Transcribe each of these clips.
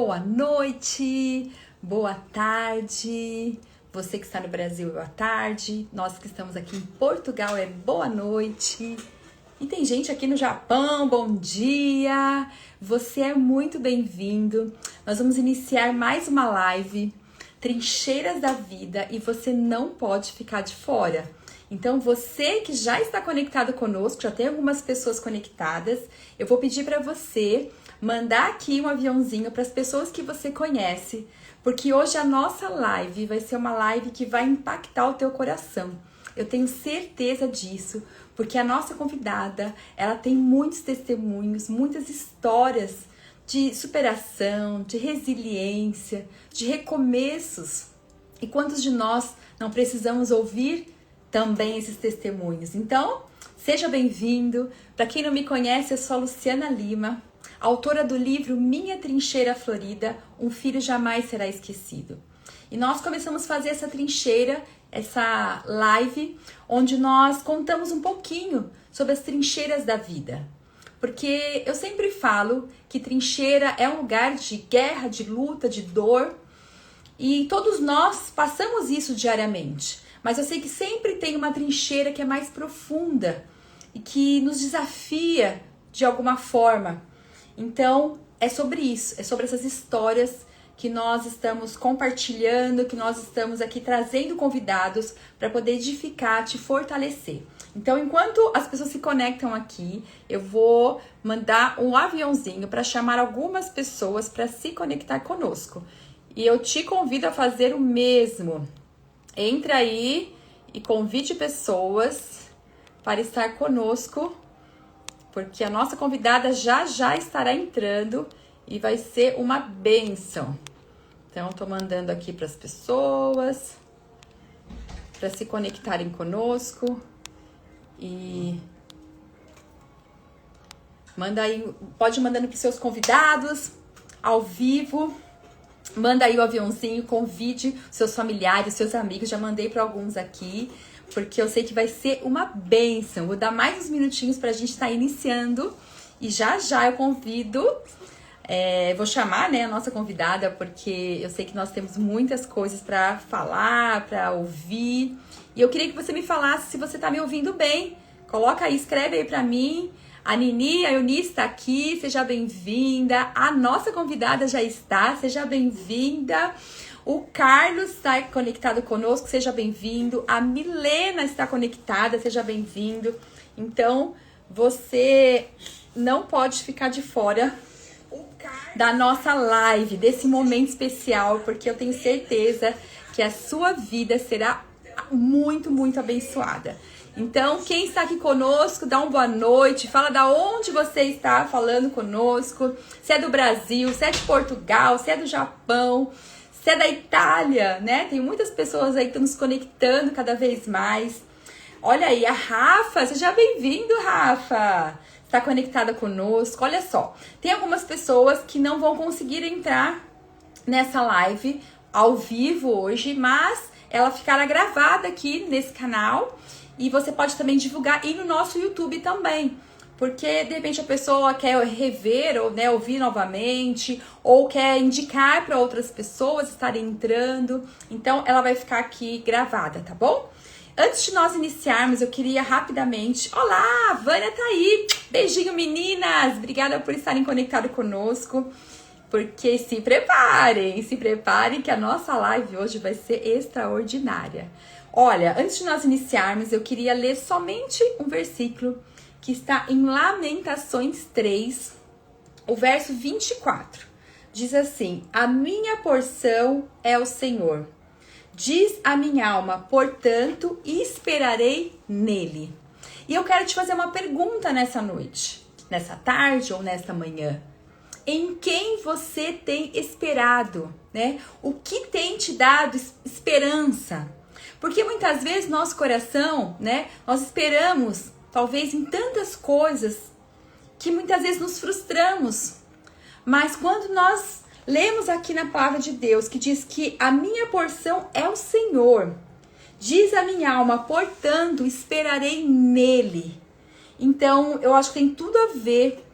boa noite, boa tarde. Você que está no Brasil, boa tarde. Nós que estamos aqui em Portugal, boa noite. E tem gente aqui no Japão, bom dia. Você é muito bem-vindo. Nós vamos iniciar mais uma live, Trincheiras da Vida, e você não pode ficar de fora. Então, você que já está conectado conosco, já tem algumas pessoas conectadas, eu vou pedir para você mandar aqui um aviãozinho para as pessoas que você conhece, porque hoje a nossa live vai ser uma live que vai impactar o teu coração. Eu tenho certeza disso, porque a nossa convidada, ela tem muitos testemunhos, muitas histórias de superação, de resiliência, de recomeços. E quantos de nós não precisamos ouvir também esses testemunhos? Então, seja bem-vindo. Para quem não me conhece, eu sou a Luciana Lima, autora do livro Minha Trincheira Florida, Um Filho Jamais Será Esquecido. E nós começamos a fazer essa trincheira, essa live, onde nós contamos um pouquinho sobre as trincheiras da vida. Porque eu sempre falo que trincheira é um lugar de guerra, de luta, de dor. E todos nós passamos isso diariamente. Mas eu sei que sempre tem uma trincheira que é mais profunda e que nos desafia de alguma forma. Então, é sobre isso, é sobre essas histórias que nós estamos compartilhando, que nós estamos aqui trazendo convidados para poder edificar, te fortalecer. Então, enquanto as pessoas se conectam aqui, eu vou mandar um aviãozinho para chamar algumas pessoas para se conectar conosco. E eu te convido a fazer o mesmo. Entre aí e convide pessoas para estar conosco, porque a nossa convidada já estará entrando e vai ser uma bênção. Então, estou mandando aqui para as pessoas, para se conectarem conosco. E manda aí, pode ir mandando para os seus convidados, ao vivo. Manda aí o aviãozinho, convide seus familiares, seus amigos. Já mandei para alguns aqui, porque eu sei que vai ser uma bênção. Vou dar mais uns minutinhos para a gente estar iniciando. E já eu convido, vou chamar, né, a nossa convidada, porque eu sei que nós temos muitas coisas para falar, para ouvir. E eu queria que você me falasse se você está me ouvindo bem. Coloca aí, escreve aí para mim. A Nini, a Eunice está aqui, seja bem-vinda. A nossa convidada já está, seja bem-vinda. O Carlos está conectado conosco, seja bem-vindo. A Milena está conectada, seja bem-vindo. Então, você não pode ficar de fora da nossa live, desse momento especial, porque eu tenho certeza que a sua vida será muito, muito abençoada. Então, quem está aqui conosco, dá uma boa noite, fala da onde você está falando conosco, se é do Brasil, se é de Portugal, se é do Japão, se é da Itália, né? Tem muitas pessoas aí que estão nos conectando cada vez mais. Olha aí, a Rafa, seja bem-vindo, Rafa! Está conectada conosco. Olha só, tem algumas pessoas que não vão conseguir entrar nessa live ao vivo hoje, mas ela ficará gravada aqui nesse canal. E você pode também divulgar e no nosso YouTube também. Porque, de repente, a pessoa quer rever ou, né, ouvir novamente, ou quer indicar para outras pessoas estarem entrando. Então, ela vai ficar aqui gravada, tá bom? Antes de nós iniciarmos, eu queria rapidamente... Olá, a Vânia tá aí! Beijinho, meninas! Obrigada por estarem conectadas conosco. Porque se preparem que a nossa live hoje vai ser extraordinária. Olha, antes de nós iniciarmos, eu queria ler somente um versículo que está em Lamentações 3, o verso 24. Diz assim: a minha porção é o Senhor. Diz a minha alma, portanto, esperarei nele. E eu quero te fazer uma pergunta nessa noite, nessa tarde ou nesta manhã. Em quem você tem esperado, né? O que tem te dado esperança? Porque muitas vezes nosso coração, né? Nós esperamos, talvez, em tantas coisas que muitas vezes nos frustramos. Mas quando nós lemos aqui na palavra de Deus, que diz que a minha porção é o Senhor, diz a minha alma, portanto, esperarei nele. Então, eu acho que tem tudo a ver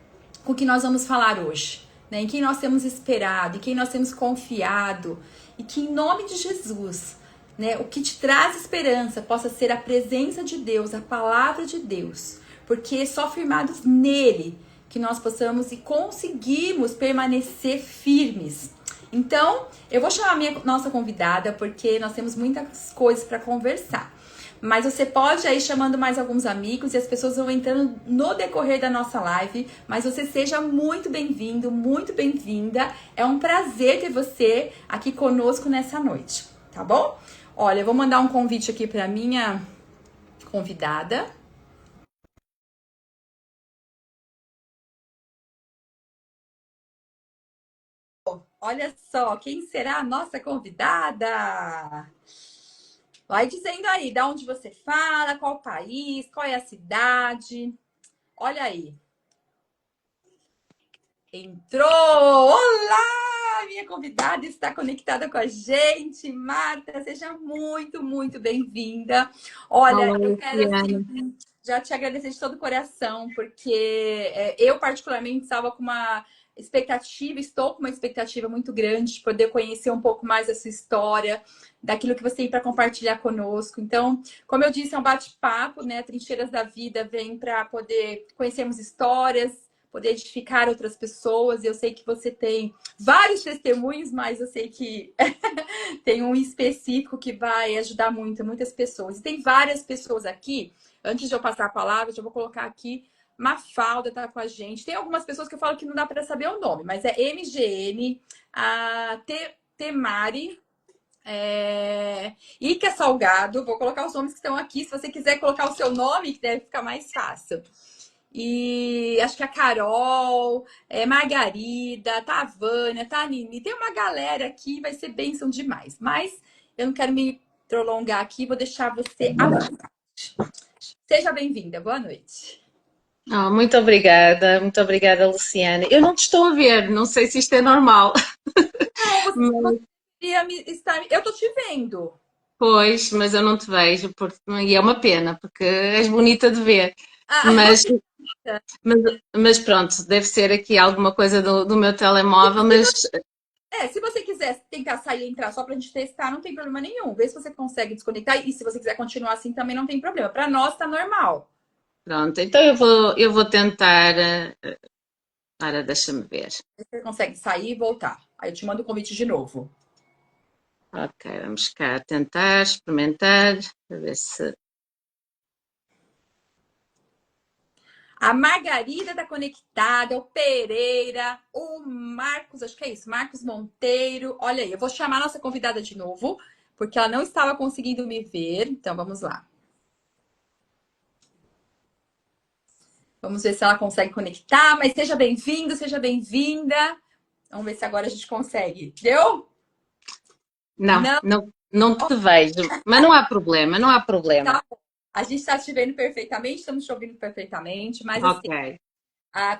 com o que nós vamos falar hoje. né? Em quem nós temos esperado, em quem nós temos confiado. E que em nome de Jesus, né, o que te traz esperança possa ser a presença de Deus, a palavra de Deus. Porque só firmados nele que nós possamos e conseguimos permanecer firmes. Então, eu vou chamar a nossa convidada, porque nós temos muitas coisas para conversar. Mas você pode ir chamando mais alguns amigos e as pessoas vão entrando no decorrer da nossa live. Mas você seja muito bem-vindo, muito bem-vinda. É um prazer ter você aqui conosco nessa noite, tá bom? Olha, eu vou mandar um convite aqui para minha convidada. Olha só, quem será a nossa convidada? Vai dizendo aí, de onde você fala, qual país, qual é a cidade. Olha aí. Entrou! Olá! Minha convidada está conectada com a gente. Marta, seja muito, muito bem-vinda. Olha, Olá, eu quero Luciana. assim, já te agradecer de todo o coração, porque eu particularmente estava com uma expectativa, estou com uma expectativa muito grande de poder conhecer um pouco mais da sua história, daquilo que você tem para compartilhar conosco. Então, como eu disse, é um bate-papo, né? Trincheiras da Vida vem para poder conhecermos histórias, poder edificar outras pessoas. Eu sei que você tem vários testemunhos, mas eu sei que tem um específico que vai ajudar muitas pessoas. E tem várias pessoas aqui. Antes de eu passar a palavra, eu já vou colocar aqui. Mafalda tá com a gente. Tem algumas pessoas que eu falo que não dá para saber o nome, mas é MGN, a Temari, Ica Salgado. Vou colocar os nomes que estão aqui. Se você quiser colocar o seu nome, que deve ficar mais fácil. E acho que a Carol, Margarida, Tavânia, Tanini, tem uma galera aqui, vai ser bênção demais. Mas eu não quero me prolongar aqui, vou deixar você à vontade. Seja bem-vinda, boa noite. Muito obrigada, Luciana. Eu não te estou a ver, não sei se isto é normal, Não, você mas, poderia estar. Eu tô te vendo. pois, mas eu não te vejo, e é uma pena, porque és bonita de ver. Ah, Mas, mas, mas pronto, deve ser aqui alguma coisa do meu telemóvel, se mas você, se você quiser tentar sair e entrar só pra gente testar, não tem problema nenhum. Vê se você consegue desconectar. E se você quiser continuar assim, também não tem problema. Pra nós tá normal. pronto, então eu vou tentar. Ora, deixa-me ver. Você consegue sair e voltar. Aí eu te mando o convite de novo. Ok, vamos cá tentar, experimentar, para ver se. A Margarida tá conectada, o Pereira, o Marcos, acho que é isso, Marcos Monteiro. Olha aí, eu vou chamar a nossa convidada de novo, porque ela não estava conseguindo me ver. Então vamos lá. Vamos ver se ela consegue conectar, mas seja bem-vindo, seja bem-vinda. Vamos ver se agora a gente consegue. Deu? Não, Não, não te vejo, mas não há problema, não há problema. tá bom. A gente está te vendo perfeitamente, estamos te ouvindo perfeitamente, mas assim. Ok.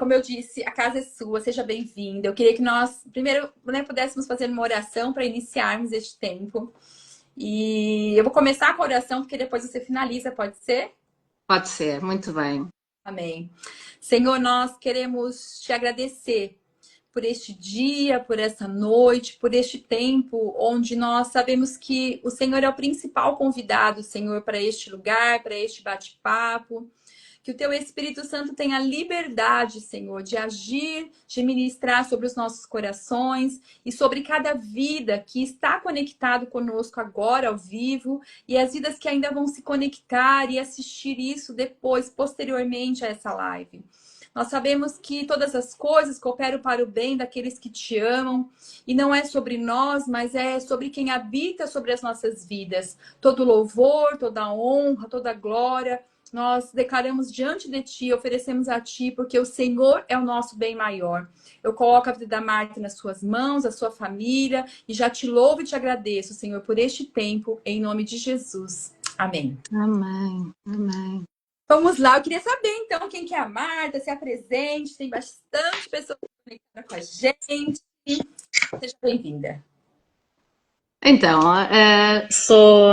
Como eu disse, a casa é sua, seja bem-vinda. Eu queria que nós, primeiro, né, pudéssemos fazer uma oração para iniciarmos este tempo. E eu vou começar com a oração, porque depois você finaliza, pode ser? Pode ser, muito bem. Amém. Senhor, nós queremos te agradecer por este dia, por essa noite, por este tempo onde nós sabemos que o Senhor é o principal convidado, Senhor, para este lugar, para este bate-papo. Que o teu Espírito Santo tenha liberdade, Senhor, de agir, de ministrar sobre os nossos corações e sobre cada vida que está conectado conosco agora ao vivo e as vidas que ainda vão se conectar e assistir isso depois, posteriormente a essa live. Nós sabemos que todas as coisas cooperam para o bem daqueles que te amam, e não é sobre nós, mas é sobre quem habita sobre as nossas vidas. Todo louvor, toda honra, toda glória nós declaramos diante de Ti, oferecemos a Ti, porque o Senhor é o nosso bem maior. Eu coloco a vida da Marta nas Suas mãos, a sua família, e já te louvo e te agradeço, Senhor, por este tempo, em nome de Jesus. Amém. Amém, amém. Vamos lá, eu queria saber então quem que é a Marta, se apresente, tem bastante pessoas conectadas com a gente. Seja bem-vinda. Então, sou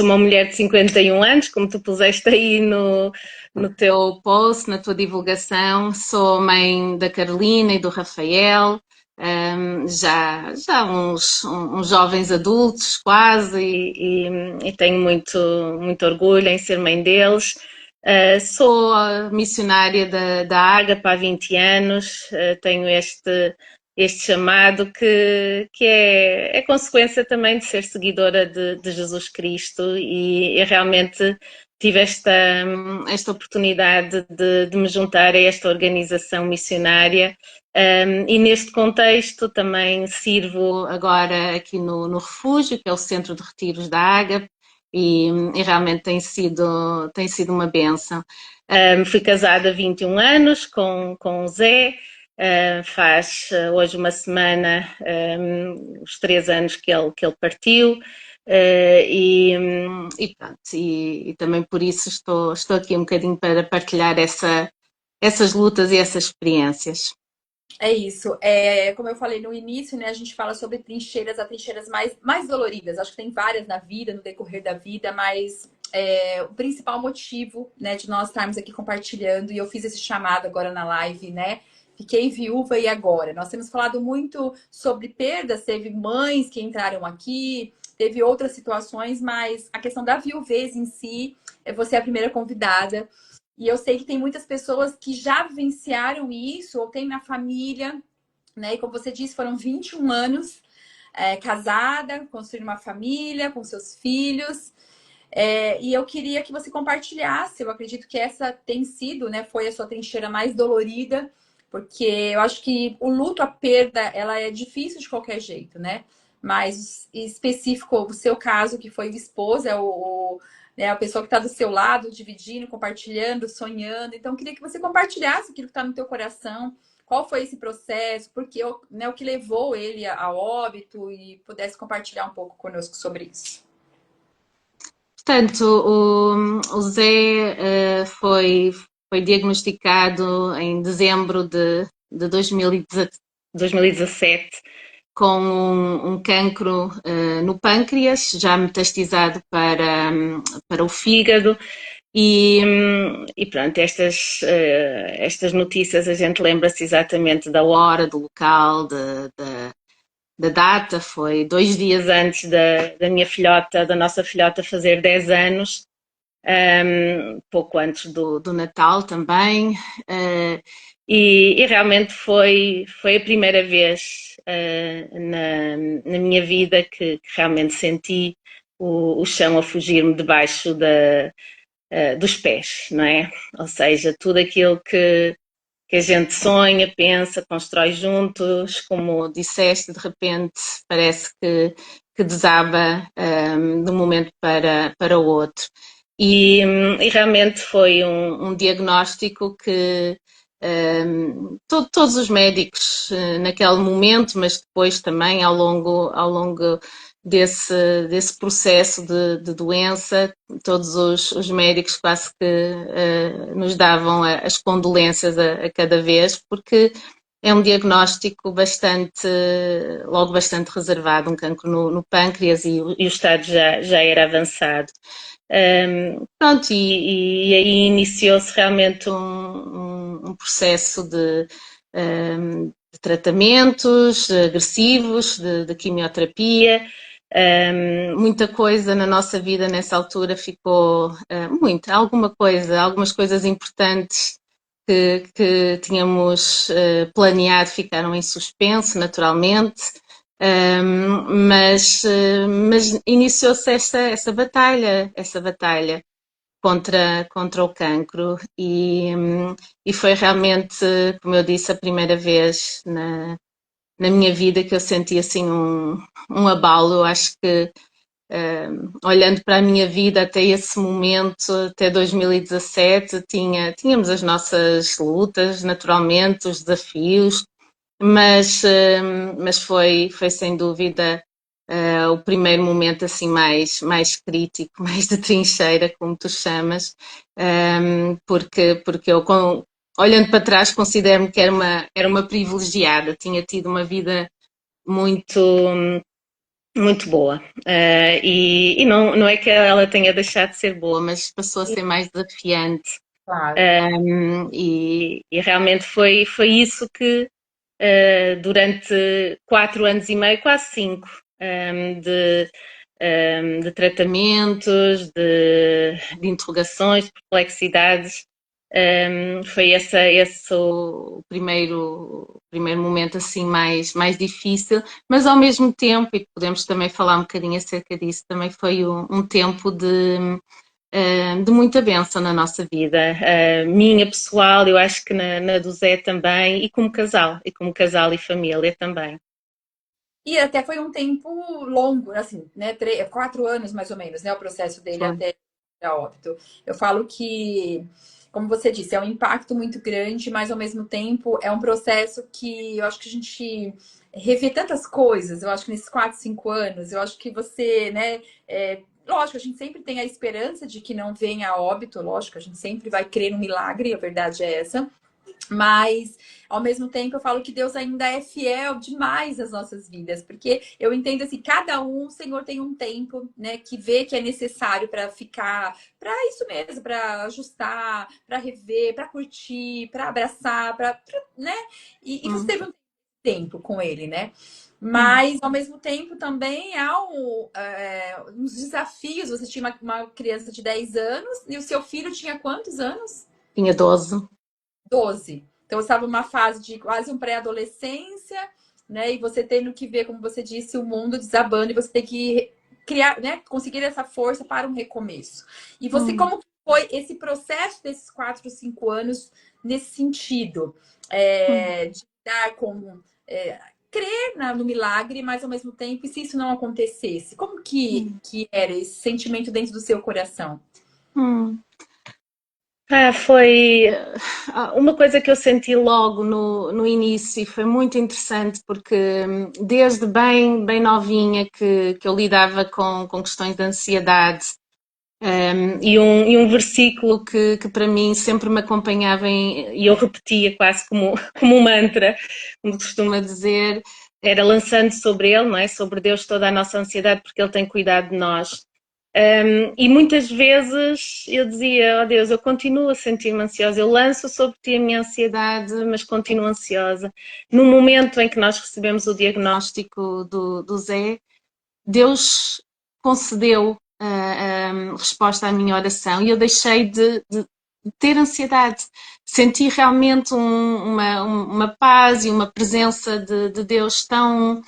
uma mulher de 51 anos, como tu puseste aí no teu post, na tua divulgação. Sou mãe da Carolina e do Rafael, já uns jovens adultos quase, e tenho muito orgulho em ser mãe deles. Sou a missionária da Ágapa há 20 anos, tenho este chamado que é consequência também de ser seguidora de Jesus Cristo e realmente tive esta oportunidade de me juntar a esta organização missionária. E neste contexto também sirvo agora aqui no Refúgio, que é o Centro de Retiros da Ágape, e realmente tem sido uma bênção. Fui casada há 21 anos com o Zé. Faz hoje uma semana os 3 anos que ele partiu. E pronto, e também por isso estou aqui um bocadinho para partilhar essas lutas e essas experiências. É isso. Como eu falei no início, né? A gente fala sobre trincheiras, as trincheiras mais doloridas. Acho que tem várias na vida, no decorrer da vida, mas o principal motivo, né, de nós estarmos aqui compartilhando, e eu fiz esse chamado agora na live, né? Fiquei viúva e agora? Nós temos falado muito sobre perdas, teve mães que entraram aqui, teve outras situações, mas a questão da viuvez em si, você é a primeira convidada. E eu sei que tem muitas pessoas que já vivenciaram isso, ou tem na família, né? E como você disse, foram 21 anos casada, construindo uma família com seus filhos. E eu queria que você compartilhasse, eu acredito que essa tem sido, né? Foi a sua trincheira mais dolorida, porque eu acho que o luto, a perda, ela é difícil de qualquer jeito, né? Mas em específico, o seu caso, que foi esposa, né, a pessoa que está do seu lado, dividindo, compartilhando, sonhando. Então, eu queria que você compartilhasse aquilo que está no teu coração. Qual foi esse processo? Porque, né, o que levou ele ao óbito e pudesse compartilhar um pouco conosco sobre isso. Portanto, o Zé foi diagnosticado em dezembro de 2017 com um cancro no pâncreas, já metastizado para o fígado. E pronto, estas notícias a gente lembra-se exatamente da hora, do local, da data. Foi 2 dias antes da nossa filhota fazer 10 anos, pouco antes do Natal também. E realmente foi a primeira vez na minha vida que realmente senti o chão a fugir-me debaixo dos pés, não é? Ou seja, tudo aquilo que a gente sonha, pensa, constrói juntos, como disseste, de repente parece que desaba de um momento para o outro. E realmente foi um diagnóstico que todos os médicos naquele momento, mas depois também ao longo desse processo de doença, todos os médicos quase que nos davam as condolências a cada vez, porque é um diagnóstico logo bastante reservado, um cancro no pâncreas, e o estado já era avançado. Pronto, e aí iniciou-se realmente um processo de tratamentos agressivos, de quimioterapia. Muita coisa na nossa vida nessa altura ficou algumas coisas importantes que tínhamos planeado ficaram em suspenso, naturalmente. Mas iniciou-se essa batalha contra o cancro, e foi realmente, como eu disse, a primeira vez na minha vida que eu senti assim um abalo. Eu acho que olhando para a minha vida até esse momento, até 2017, tínhamos as nossas lutas, naturalmente, os desafios, mas foi sem dúvida o primeiro momento assim mais crítico, mais de trincheira, como tu chamas, porque eu, olhando para trás, considero-me que era uma privilegiada, tinha tido uma vida muito muito boa. E não é que ela tenha deixado de ser boa, mas passou a ser mais desafiante. Claro. E realmente foi isso que durante 4 anos e meio, quase 5, de tratamentos, de interrogações, de perplexidades. Foi esse o primeiro momento assim mais difícil, mas ao mesmo tempo, e podemos também falar um bocadinho acerca disso, também foi um tempo de muita bênção na nossa vida, minha pessoal, eu acho que na do Zé também, e como casal e família também. E até foi um tempo longo, assim, né? 4 anos mais ou menos, né? O processo dele Foi. até a óbito. Eu falo que, como você disse, é um impacto muito grande, mas ao mesmo tempo é um processo que eu acho que a gente revê tantas coisas. Eu acho que nesses 4, 5 anos, eu acho que você, né? Lógico, a gente sempre tem a esperança de que não venha a óbito, lógico, a gente sempre vai crer no milagre, a verdade é essa. Mas, ao mesmo tempo, eu falo que Deus ainda é fiel demais às nossas vidas, porque eu entendo assim, cada um, o Senhor tem um tempo, né, que vê que é necessário para ficar, para isso mesmo, para ajustar, para rever, para curtir, para abraçar, né? E você Hum, teve um tempo com ele, né? hum. Mas, ao mesmo tempo, também há uns desafios. Você tinha uma criança de 10 anos e o seu filho tinha quantos anos? Tinha 12. 12. Então, eu estava numa fase de quase um pré-adolescência, né? E você tendo que ver, como você disse, o mundo desabando e você tem que criar, né? Conseguir essa força para um recomeço. E você, Hum, como foi esse processo desses 4, 5 anos nesse sentido? hum, De lidar com... crer no milagre, mas ao mesmo tempo, e se isso não acontecesse? Como hum, que era esse sentimento dentro do seu coração? hum. Foi uma coisa que eu senti logo no início e foi muito interessante porque desde bem novinha que eu lidava com questões de ansiedade. E um versículo que para mim sempre me acompanhava e eu repetia quase como um mantra, como costuma dizer, era lançando sobre ele, não é? Sobre Deus toda a nossa ansiedade, porque Ele tem cuidado de nós. E muitas vezes eu dizia, oh Deus, eu continuo a sentir-me ansiosa, eu lanço sobre ti a minha ansiedade, mas continuo ansiosa. No momento em que nós recebemos o diagnóstico do Zé, Deus concedeu a resposta à minha oração e eu deixei de ter ansiedade. Senti realmente uma paz e uma presença de Deus tão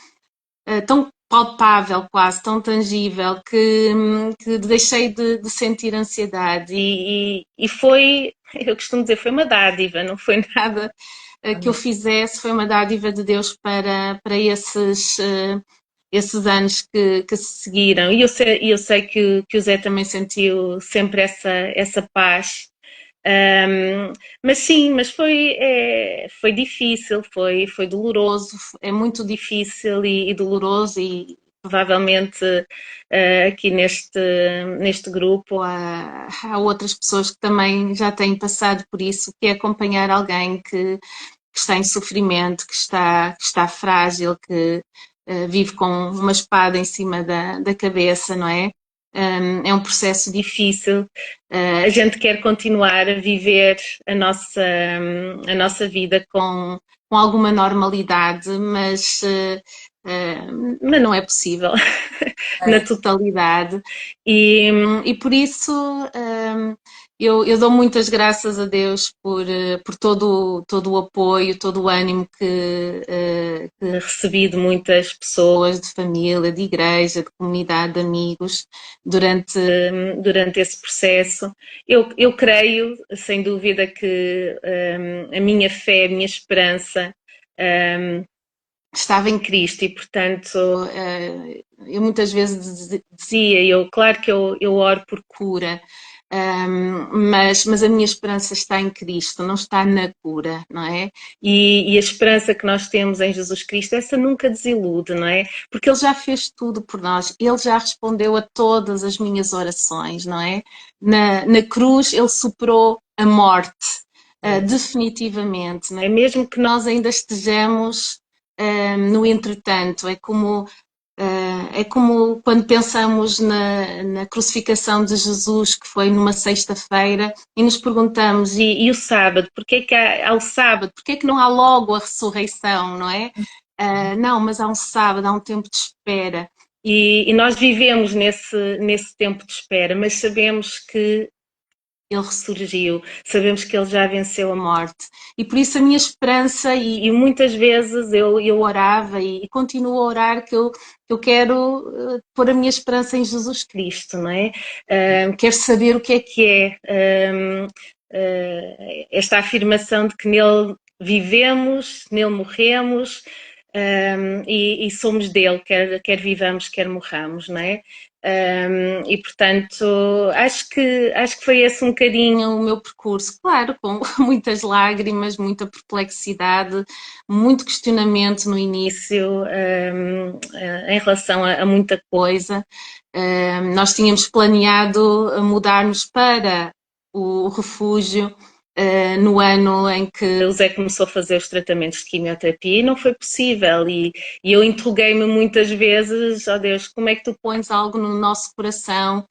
palpável, quase tão tangível, que deixei de sentir ansiedade. E foi, eu costumo dizer, foi uma dádiva, não foi nada que eu Amém. fizesse, foi uma dádiva de Deus para esses anos que se seguiram. E eu sei que o Zé também sentiu sempre essa paz. Um, mas sim, mas foi difícil, foi doloroso, é muito difícil e doloroso e provavelmente aqui neste grupo há outras pessoas que também já têm passado por isso, que é acompanhar alguém que está em sofrimento, que está frágil, que vive com uma espada em cima da cabeça, não é? É um processo difícil. A gente quer continuar a viver a nossa vida com alguma normalidade, mas não é possível na É. totalidade. E por isso eu dou muitas graças a Deus por todo o apoio, todo o ânimo que recebi de muitas pessoas, de família, de igreja, de comunidade, de amigos, durante esse processo. Eu creio, sem dúvida, que a minha fé, a minha esperança estava em Cristo e, portanto, eu muitas vezes dizia, claro que eu oro por cura, mas a minha esperança está em Cristo, não está na cura, não é? E a esperança que nós temos em Jesus Cristo, essa nunca desilude, não é? Porque Ele já fez tudo por nós, Ele já respondeu a todas as minhas orações, não é? Na cruz, Ele superou a morte. Definitivamente, não é? Mesmo que nós ainda estejamos no entretanto, é como É como quando pensamos na crucificação de Jesus, que foi numa sexta-feira, e nos perguntamos, e o sábado? Porquê que há o sábado? Porquê que não há logo a ressurreição, não é? Não, mas há um sábado, há um tempo de espera. E nós vivemos nesse tempo de espera, mas sabemos que ele ressurgiu, sabemos que ele já venceu a morte. E por isso a minha esperança, e muitas vezes eu orava e continuo a orar que eu quero pôr a minha esperança em Jesus Cristo, não é? Quero saber o que esta afirmação de que nele vivemos, nele morremos, e somos dele, quer vivamos, quer morramos, não é? E portanto acho que foi esse um bocadinho o meu percurso, claro, com muitas lágrimas, muita perplexidade, muito questionamento no início, em relação a muita coisa. Nós tínhamos planeado mudar-nos para o refúgio no ano em que o Zé começou a fazer os tratamentos de quimioterapia, e não foi possível, e eu interroguei-me muitas vezes, ó Deus, como é que tu pões algo no nosso coração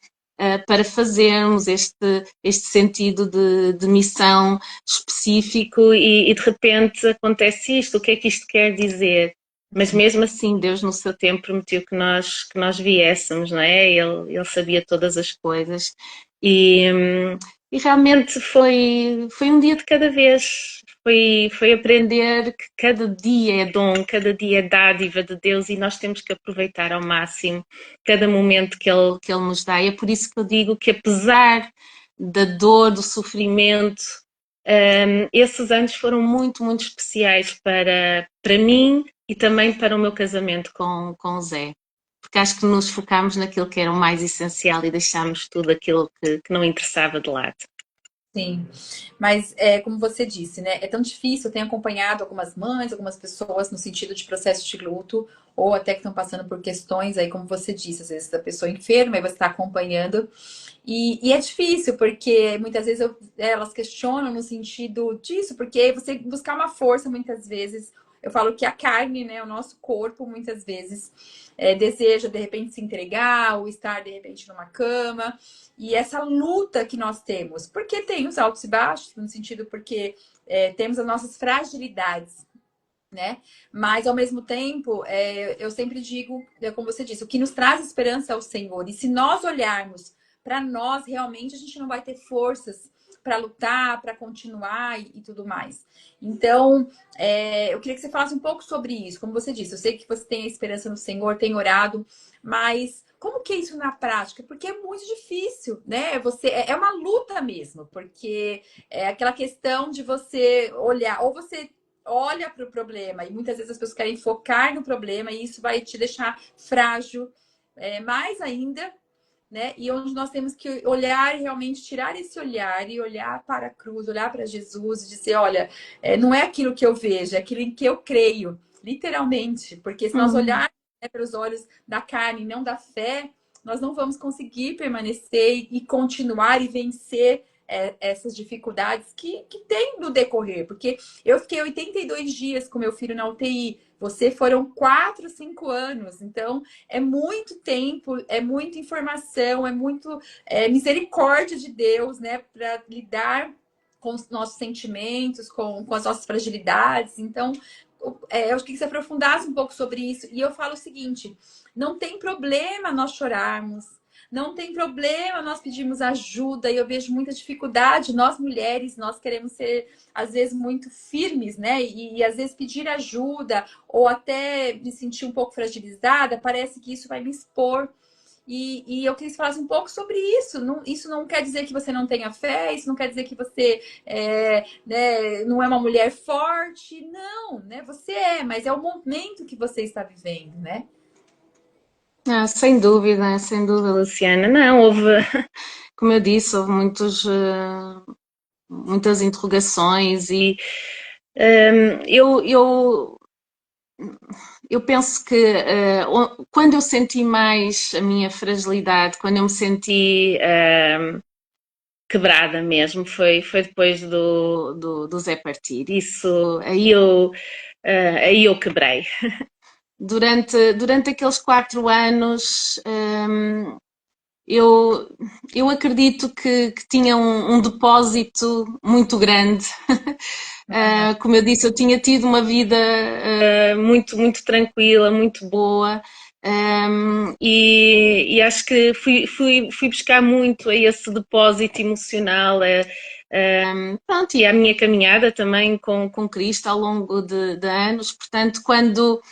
para fazermos este sentido de missão específico, e de repente acontece isto, o que é que isto quer dizer? Mas mesmo assim, Deus no seu tempo permitiu que nós viéssemos, não é? Ele sabia todas as coisas, e, e realmente foi um dia de cada vez. Foi aprender que cada dia é dom, cada dia é dádiva de Deus, e nós temos que aproveitar ao máximo cada momento que Ele nos dá. E é por isso que eu digo que, apesar da dor, do sofrimento, esses anos foram muito, muito especiais para mim e também para o meu casamento com o Zé. Porque acho que nos focámos naquilo que era o mais essencial e deixámos tudo aquilo que não interessava de lado. Sim, mas é como você disse, né? É tão difícil. Eu tenho acompanhado algumas mães, algumas pessoas no sentido de processo de luto, ou até que estão passando por questões aí, como você disse, às vezes a pessoa enferma e você está acompanhando. E é difícil, porque muitas vezes elas questionam no sentido disso, porque você buscar uma força, muitas vezes, eu falo que a carne, né, o nosso corpo, muitas vezes deseja de repente se entregar, ou estar de repente numa cama. E essa luta que nós temos, porque tem os altos e baixos, no sentido porque temos as nossas fragilidades, né? Mas ao mesmo tempo, eu sempre digo, como você disse, o que nos traz esperança é o Senhor. E se nós olharmos para nós, realmente a gente não vai ter forças para lutar, para continuar e tudo mais. Então, eu queria que você falasse um pouco sobre isso. Como você disse, eu sei que você tem a esperança no Senhor, tem orado, mas como que é isso na prática? Porque é muito difícil, né? É uma luta mesmo, porque é aquela questão de você olhar, ou você olha para o problema, e muitas vezes as pessoas querem focar no problema, e isso vai te deixar frágil, mais ainda, né? E onde nós temos que olhar e realmente tirar esse olhar e olhar para a cruz, olhar para Jesus e dizer, olha, não é aquilo que eu vejo, é aquilo em que eu creio, literalmente, porque se nós olharmos, né, pelos olhos da carne e não da fé, nós não vamos conseguir permanecer e continuar e vencer essas dificuldades que tem no decorrer, porque eu fiquei 82 dias com meu filho na UTI, você foram 4, 5 anos, então é muito tempo, é muita informação, é muito misericórdia de Deus, né, para lidar com os nossos sentimentos, com as nossas fragilidades. Então, eu queria que você aprofundasse um pouco sobre isso. E eu falo o seguinte: não tem problema nós chorarmos, não tem problema nós pedirmos ajuda. E eu vejo muita dificuldade, nós mulheres, nós queremos ser, às vezes, muito firmes, né? E às vezes pedir ajuda, ou até me sentir um pouco fragilizada, parece que isso vai me expor. E eu queria que você falasse um pouco sobre isso. Isso não quer dizer que você não tenha fé, isso não quer dizer que você né, não é uma mulher forte. Não, né? Você mas é o momento que você está vivendo, né? Sem dúvida, Luciana. Não, houve, como eu disse, houve muitas interrogações, e eu penso que quando eu senti mais a minha fragilidade, quando eu me senti quebrada mesmo, foi depois do Zé partir. Isso, aí eu quebrei. durante aqueles 4 anos, eu, eu acredito que tinha um depósito muito grande. Como eu disse, eu tinha tido uma vida muito, muito tranquila, muito boa. E acho que fui buscar muito a esse depósito emocional, pronto, e a minha caminhada também com Cristo ao longo de anos. Portanto, quando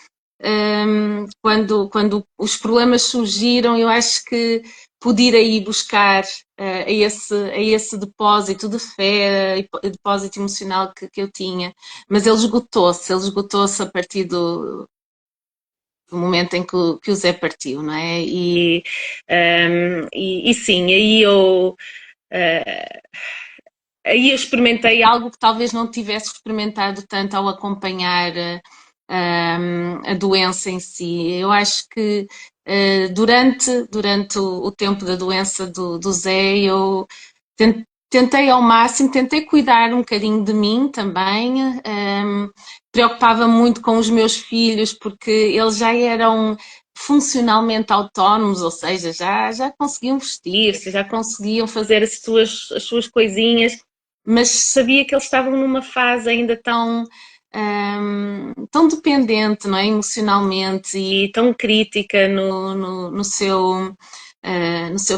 os problemas surgiram, eu acho que pude ir aí buscar a esse depósito de fé, depósito emocional que eu tinha, mas ele esgotou-se a partir do momento em que o Zé partiu, não é? E sim, aí eu experimentei algo que talvez não tivesse experimentado tanto ao acompanhar a doença em si. Eu acho que durante o tempo da doença do Zé, eu tentei ao máximo, tentei cuidar um bocadinho de mim também, preocupava muito com os meus filhos, porque eles já eram funcionalmente autónomos, ou seja, já conseguiam vestir-se, já conseguiam fazer as suas coisinhas, mas sabia que eles estavam numa fase ainda tão dependente, não é, emocionalmente e tão crítica no seu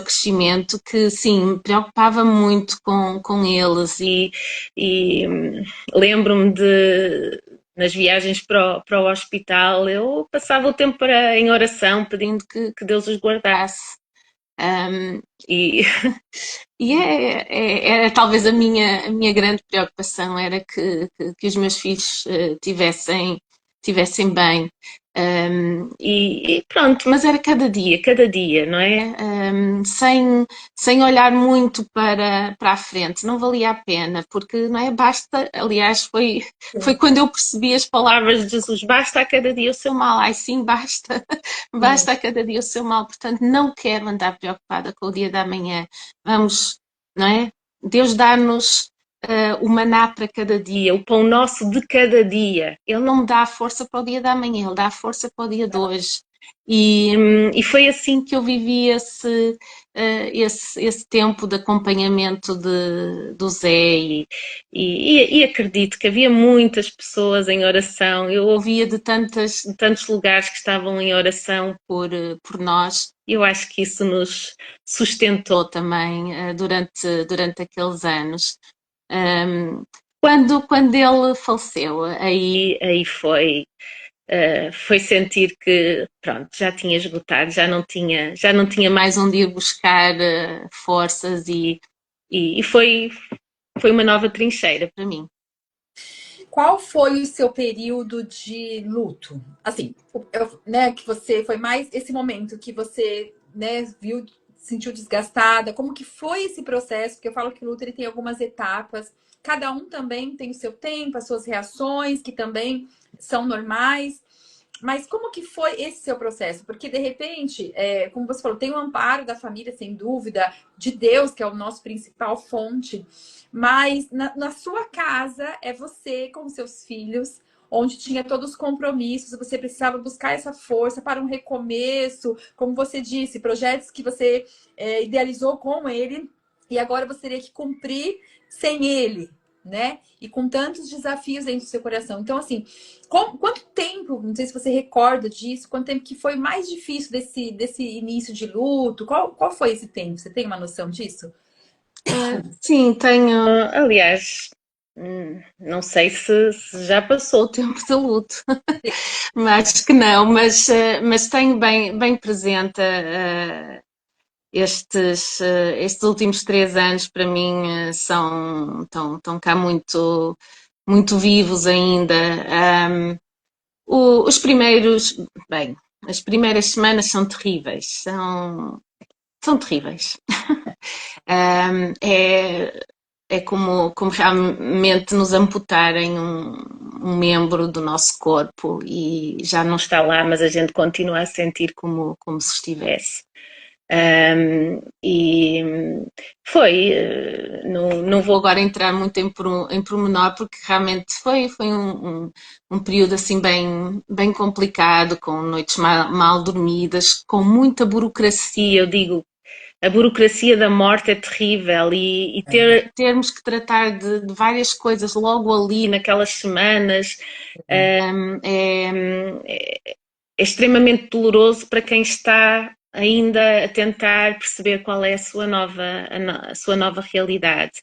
crescimento, que sim, me preocupava muito com eles e lembro-me nas viagens para o hospital, eu passava o tempo em oração, pedindo que Deus os guardasse. Um, e era talvez a minha grande preocupação, era que os meus filhos tivessem bem. E pronto, mas era cada dia, não é? Sem olhar muito para a frente, não valia a pena, porque não é? Basta, aliás, foi quando eu percebi as palavras de Jesus: basta a cada dia o seu mal. Ai sim, basta, Sim. basta a cada dia o seu mal. Portanto, não quero andar preocupada com o dia da manhã. Vamos, não é? Deus dá-nos o maná para cada dia, o pão nosso de cada dia. Ele não me dá a força para o dia da manhã, ele dá a força para o dia de hoje. E foi assim que eu vivi esse tempo de acompanhamento do Zé, e acredito que havia muitas pessoas em oração. Eu ouvia de tantos lugares que estavam em oração por nós. Eu acho que isso nos sustentou também durante aqueles anos. Um, quando ele faleceu, aí foi sentir que pronto, já tinha esgotado, já não tinha mais onde ir buscar forças, e foi uma nova trincheira para mim. Qual foi o seu período de luto? Assim, né, que você foi mais esse momento que você, né, viu, sentiu desgastada. Como que foi esse processo? Porque eu falo que o luto ele tem algumas etapas. Cada um também tem o seu tempo, as suas reações, que também são normais. Mas como que foi esse seu processo? Porque, de repente, como você falou, tem o amparo da família, sem dúvida, de Deus, que é o nosso principal fonte. Mas na sua casa, é você com seus filhos, onde tinha todos os compromissos, você precisava buscar essa força para um recomeço, como você disse, projetos que você idealizou com ele, e agora você teria que cumprir sem ele, né? E com tantos desafios dentro do seu coração. Então, assim, quanto tempo, não sei se você recorda disso, quanto tempo que foi mais difícil desse início de luto? Qual foi esse tempo? Você tem uma noção disso? Sim, tenho. Aliás, não sei se já passou o tempo de luto, mas acho que não, mas tenho bem presente estes últimos 3 anos. Para mim estão cá muito, muito vivos ainda. Um, os primeiros, bem, as primeiras semanas são terríveis, são terríveis. É como realmente nos amputarem um membro do nosso corpo, e já não está lá, mas a gente continua a sentir como se estivesse. E foi, não vou agora entrar muito em pormenor, porque realmente foi um período assim bem complicado, com noites mal dormidas, com muita burocracia. Eu digo, a burocracia da morte é terrível e termos que tratar de várias coisas logo ali naquelas semanas é extremamente doloroso para quem está ainda a tentar perceber qual é a sua nova realidade.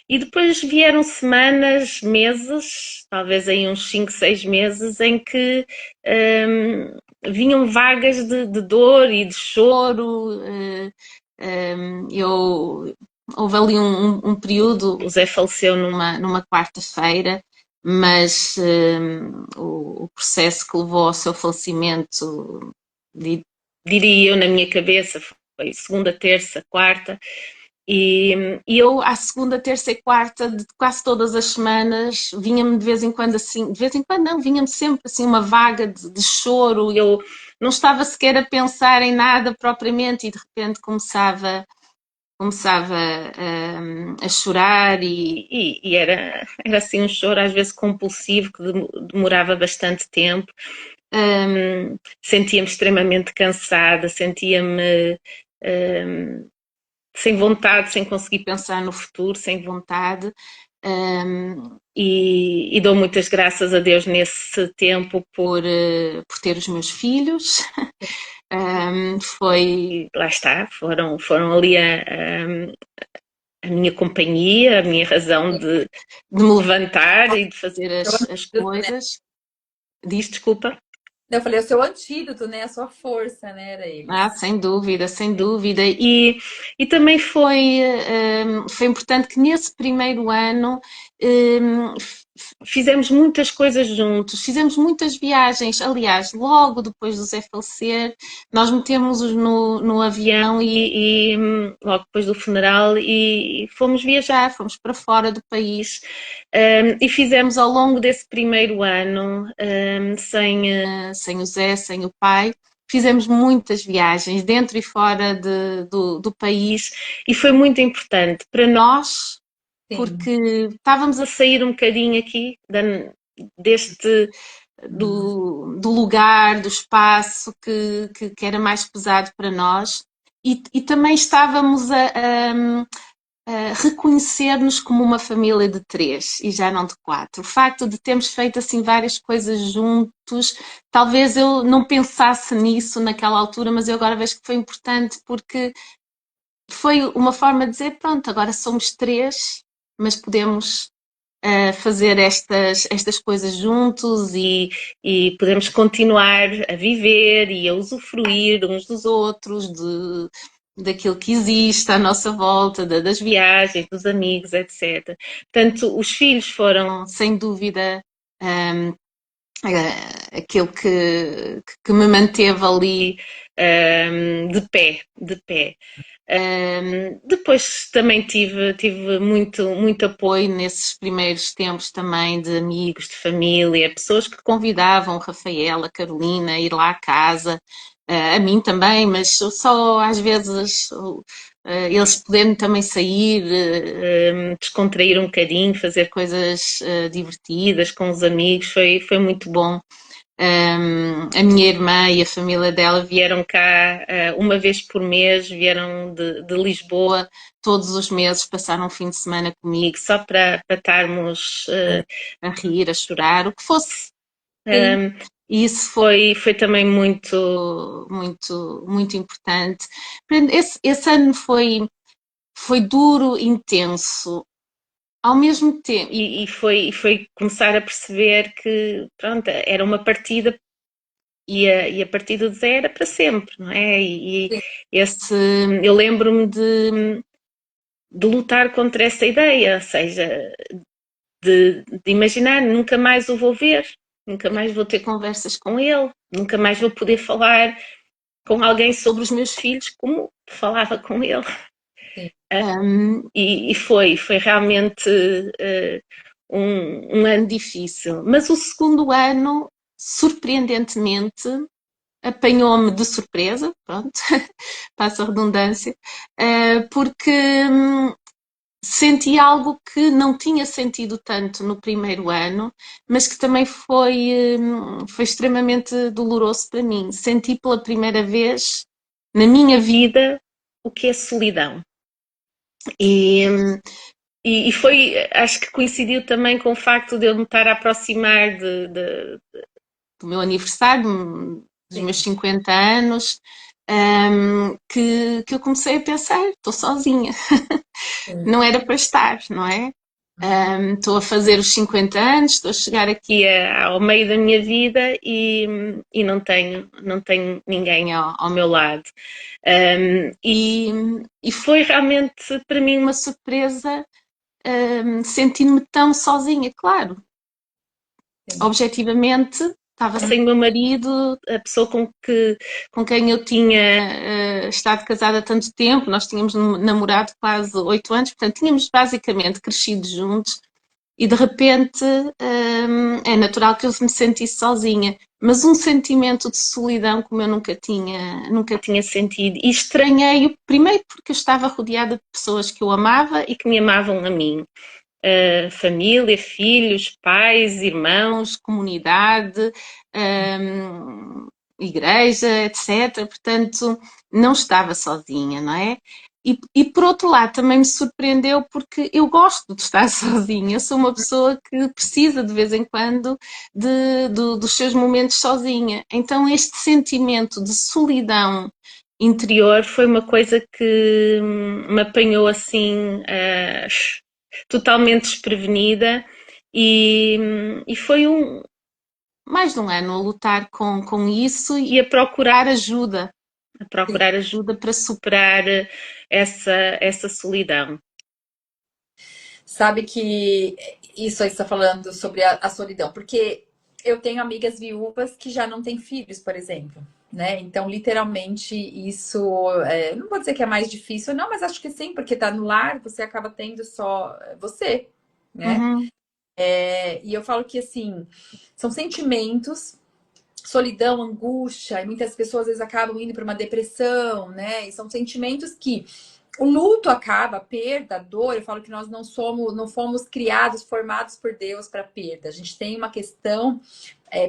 E depois vieram semanas, meses, talvez aí uns 5, 6 meses, em que vinham vagas de dor e de choro. Houve ali um período, o Zé faleceu numa quarta-feira, mas o processo que levou ao seu falecimento, diria eu na minha cabeça, foi segunda, terça, quarta, e eu, à segunda, terça e quarta, de quase todas as semanas, vinha-me de vez em quando assim, de vez em quando não, vinha-me sempre assim uma vaga de choro. Eu não estava sequer a pensar em nada propriamente e de repente começava a chorar e era assim um choro às vezes compulsivo que demorava bastante tempo. Sentia-me extremamente cansada, sentia-me sem vontade, sem conseguir pensar no futuro, sem vontade. E dou muitas graças a Deus nesse tempo por ter os meus filhos. Lá está, foram ali a minha companhia, a minha razão de me levantar e de fazer as coisas. Diz, desculpa. Eu falei, o seu antídoto, né? A sua força, né? Era eles. Sem dúvida, sem dúvida. E também foi importante que nesse primeiro ano fizemos muitas coisas juntos, fizemos muitas viagens. Aliás, logo depois do Zé falecer, nós metemos-nos no avião e logo depois do funeral e fomos viajar, fomos para fora do país. E fizemos ao longo desse primeiro ano, sem o Zé, sem o pai, fizemos muitas viagens dentro e fora do país e foi muito importante para nós. Sim. Porque estávamos a sair um bocadinho aqui do lugar, do espaço que era mais pesado para nós e também estávamos a reconhecer-nos como uma família de 3 e já não de 4. O facto de termos feito assim várias coisas juntos, talvez eu não pensasse nisso naquela altura, mas eu agora vejo que foi importante porque foi uma forma de dizer, pronto, agora somos 3, mas podemos fazer estas coisas juntos e podemos continuar a viver e a usufruir uns dos outros, daquilo que existe à nossa volta, das viagens, dos amigos, etc. Portanto, os filhos foram, sem dúvida, aquilo que me manteve ali de pé. Depois também tive muito apoio nesses primeiros tempos também de amigos, de família, pessoas que convidavam Rafaela, Carolina a ir lá à casa, a mim também, mas só às vezes eles podendo também sair, descontrair um bocadinho, fazer coisas divertidas com os amigos, foi muito bom. A minha irmã e a família dela vieram cá uma vez por mês, vieram de Lisboa todos os meses, passaram um fim de semana comigo, só para estarmos a rir, a chorar, o que fosse. E isso foi também muito importante. Esse ano foi duro, intenso. Ao mesmo tempo, e foi começar a perceber que, pronto, era uma partida e a partida de zero era para sempre, não é? Eu lembro-me de lutar contra essa ideia, ou seja, de imaginar, nunca mais o vou ver, nunca mais vou ter conversas com ele, nunca mais vou poder falar com alguém sobre os meus filhos como falava com ele. E foi realmente um ano difícil. Mas o segundo ano, surpreendentemente, apanhou-me de surpresa, pronto, passa a redundância, porque senti algo que não tinha sentido tanto no primeiro ano, mas que também foi extremamente doloroso para mim. Senti pela primeira vez na minha vida o que é solidão. E, e foi, acho que coincidiu também com o facto de eu me estar a aproximar do meu aniversário, dos meus Sim. 50 anos, que eu comecei a pensar, estou sozinha, Sim. não era para estar, não é? Estou a fazer os 50 anos, estou a chegar aqui ao meio da minha vida e não tenho ninguém ao meu lado. E foi realmente para mim uma surpresa, sentindo-me tão sozinha. Claro, Sim. objetivamente, estava sem o meu marido, a pessoa com quem eu tinha estado casada há tanto tempo, nós tínhamos namorado quase 8 anos, portanto, tínhamos basicamente crescido juntos. E de repente é natural que eu me sentisse sozinha, mas um sentimento de solidão como eu nunca tinha sentido. E estranhei-o primeiro porque eu estava rodeada de pessoas que eu amava e que me amavam a mim. Família, filhos, pais, irmãos, comunidade, igreja, etc. Portanto, não estava sozinha, não é? E por outro lado, também me surpreendeu porque eu gosto de estar sozinha. Eu sou uma pessoa que precisa de vez em quando dos seus momentos sozinha. Então, este sentimento de solidão interior foi uma coisa que me apanhou assim, totalmente desprevenida e foi mais de um ano a lutar com isso e a Sim. procurar ajuda para superar essa solidão. Sabe que isso aí está falando sobre a solidão, porque eu tenho amigas viúvas que já não têm filhos, por exemplo, né? Então, literalmente, isso não vou dizer que é mais difícil, não, mas acho que sim, porque tá no lar, você acaba tendo só você, né? Uhum. E eu falo que assim, são sentimentos, solidão, angústia, e muitas pessoas às vezes acabam indo para uma depressão, né? E são sentimentos que o luto acaba, a perda, a dor. Eu falo que nós não fomos criados, formados por Deus para perda. A gente tem uma questão,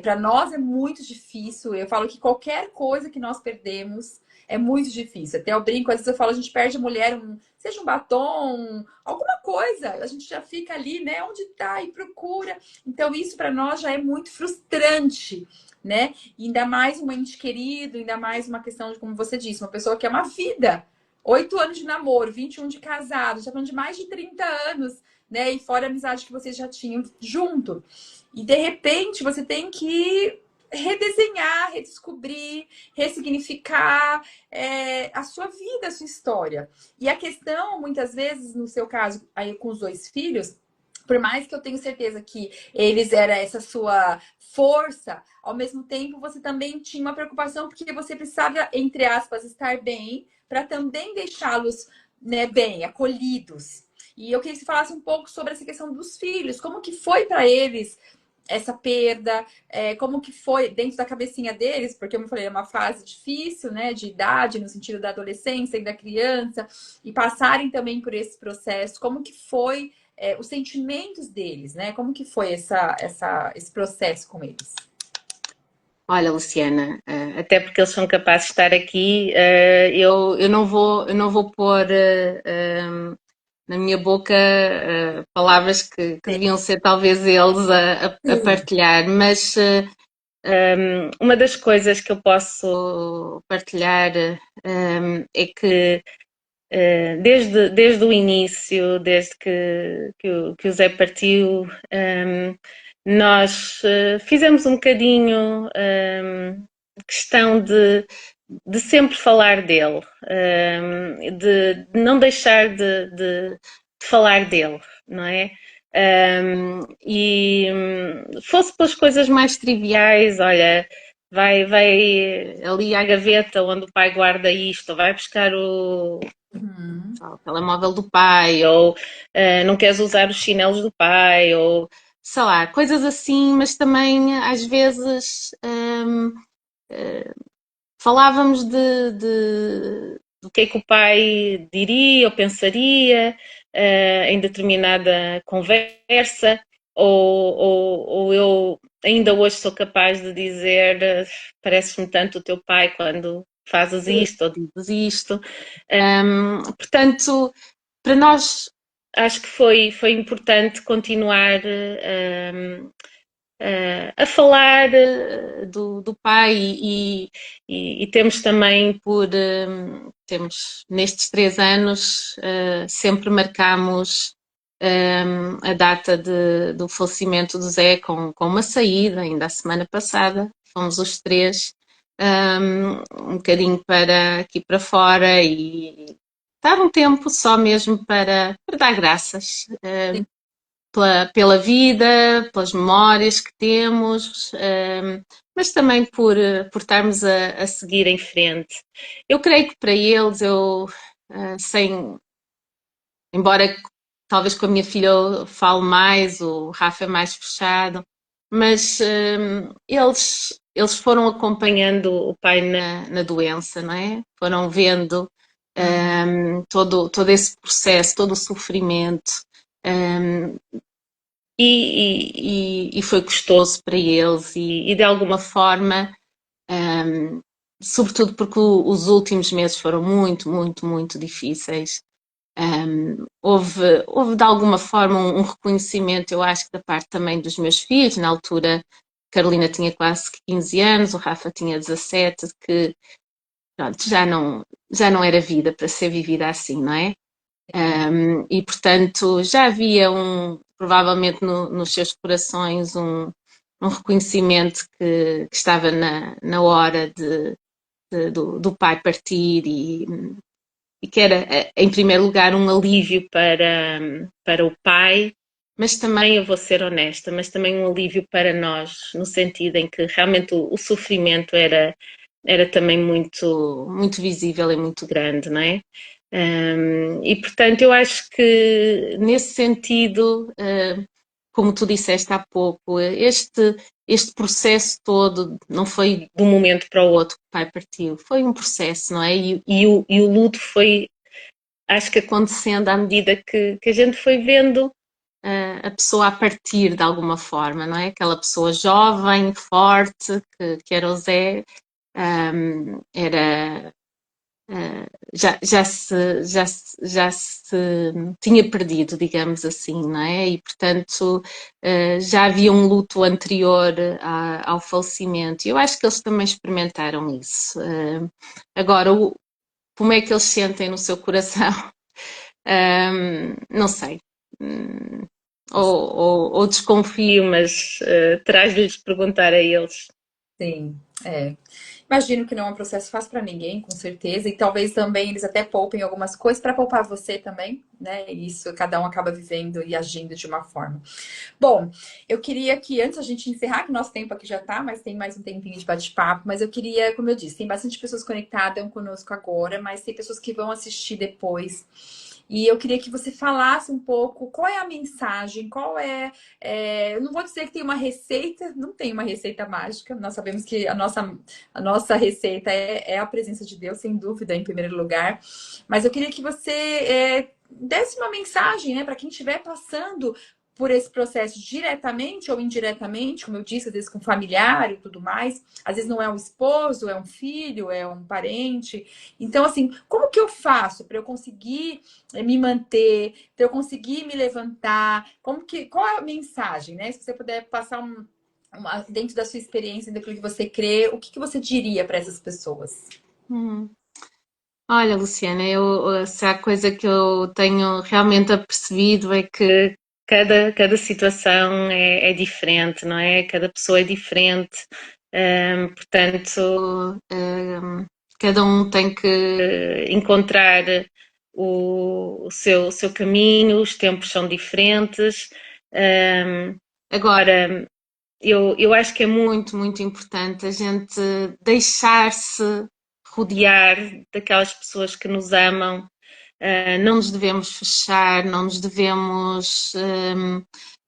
para nós é muito difícil. Eu falo que qualquer coisa que nós perdemos é muito difícil. Até eu brinco, às vezes eu falo, a gente perde a mulher, seja um batom, alguma coisa, a gente já fica ali, né? Onde tá? E procura. Então, isso para nós já é muito frustrante, né? E ainda mais um ente querido, ainda mais uma questão de, como você disse, uma pessoa que é uma vida. 8 anos de namoro, 21 de casado, já falando de mais de 30 anos, né? E fora a amizade que vocês já tinham junto. E de repente você tem que redesenhar, redescobrir, ressignificar a sua vida, a sua história. E a questão, muitas vezes, no seu caso, aí com os 2 filhos, por mais que eu tenha certeza que eles eram essa sua força, ao mesmo tempo você também tinha uma preocupação porque você precisava, entre aspas, estar bem para também deixá-los, né, bem, acolhidos. E eu queria que você falasse um pouco sobre essa questão dos filhos, como que foi para eles essa perda, como que foi dentro da cabecinha deles, porque, como eu falei, é uma fase difícil, né, de idade, no sentido da adolescência e da criança, e passarem também por esse processo, como que foi os sentimentos deles, né? Como que foi esse processo com eles? Olha, Luciana, até porque eles são capazes de estar aqui, eu não vou pôr na minha boca palavras que deviam ser talvez eles a Sim. partilhar, mas uma das coisas que eu posso partilhar é que desde o início, desde que o Zé partiu, nós fizemos um bocadinho questão de sempre falar dele, de não deixar de falar dele, não é? E fosse pelas coisas mais triviais, olha, vai ali à gaveta onde o pai guarda isto, ou vai buscar Uhum. o telemóvel do pai, ou não queres usar os chinelos do pai, ou sei lá, coisas assim, mas também às vezes falávamos de que é que o pai diria ou pensaria em determinada conversa, ou eu ainda hoje sou capaz de dizer pareces-me tanto o teu pai quando fazes Sim. isto ou dizes isto. Portanto, para nós acho que foi importante continuar a falar do pai e temos também temos nestes 3 anos sempre marcamos a data do falecimento do Zé com uma saída, ainda a semana passada, fomos os três um bocadinho para aqui para fora e dar um tempo só mesmo para dar graças pela vida, pelas memórias que temos, mas também por estarmos a seguir em frente. Eu creio que para eles, sem, embora talvez com a minha filha eu fale mais, o Rafa é mais fechado, mas eles foram acompanhando o pai na doença, não é? Foram vendo todo esse processo, todo o sofrimento. Um, e foi gostoso para eles e de alguma forma, um, sobretudo porque os últimos meses foram muito, muito, muito difíceis. Houve de alguma forma um reconhecimento, eu acho que da parte também dos meus filhos, na altura Carolina tinha quase 15 anos, o Rafa tinha 17, que pronto, já não era vida para ser vivida assim, não é? E portanto já havia provavelmente nos seus corações um reconhecimento que estava na hora do pai partir e que era, em primeiro lugar, um alívio para o pai, mas também, eu vou ser honesta, mas também um alívio para nós, no sentido em que realmente o sofrimento era também muito, muito visível e muito grande, não é? E portanto, eu acho que nesse sentido, como tu disseste há pouco, este processo todo não foi de um momento para o outro que o pai partiu, foi um processo, não é? E o luto foi, acho que acontecendo à medida que a gente foi vendo a pessoa a partir de alguma forma, não é? Aquela pessoa jovem, forte, que era o Zé, era já se tinha perdido, digamos assim, não é? E, portanto, já havia um luto anterior ao falecimento. E eu acho que eles também experimentaram isso. Agora, como é que eles sentem no seu coração? Não sei. Ou desconfio, mas terás-lhes de perguntar a eles. Sim, é. Imagino que não é um processo fácil para ninguém, com certeza. E talvez também eles até poupem algumas coisas para poupar você também, né? E isso cada um acaba vivendo e agindo de uma forma. Bom, eu queria que antes a gente encerrar, que nosso tempo aqui já tá, mas tem mais um tempinho de bate-papo. Mas eu queria, como eu disse, tem bastante pessoas conectadas conosco agora, mas tem pessoas que vão assistir depois. E eu queria que você falasse um pouco qual é a mensagem, eu não vou dizer que tem uma receita, não tem uma receita mágica. Nós sabemos que a nossa receita é a presença de Deus, sem dúvida, em primeiro lugar. Mas eu queria que você desse uma mensagem, né, para quem estiver passando por esse processo diretamente ou indiretamente, como eu disse, às vezes com familiar e tudo mais. Às vezes não é um esposo, é um filho, é um parente. Então, assim, como que eu faço para eu conseguir me manter, para eu conseguir me levantar? Qual é a mensagem, né? Se você puder passar dentro da sua experiência, daquilo que você crê, o que você diria para essas pessoas? Hum. Olha, Luciana, se há coisa que eu tenho realmente apercebido é que cada situação é diferente, não é? Cada pessoa é diferente, portanto, cada um tem que encontrar o seu caminho, os tempos são diferentes. Agora, eu acho que é muito, muito importante a gente deixar-se rodear daquelas pessoas que nos amam. Não nos devemos fechar, não nos devemos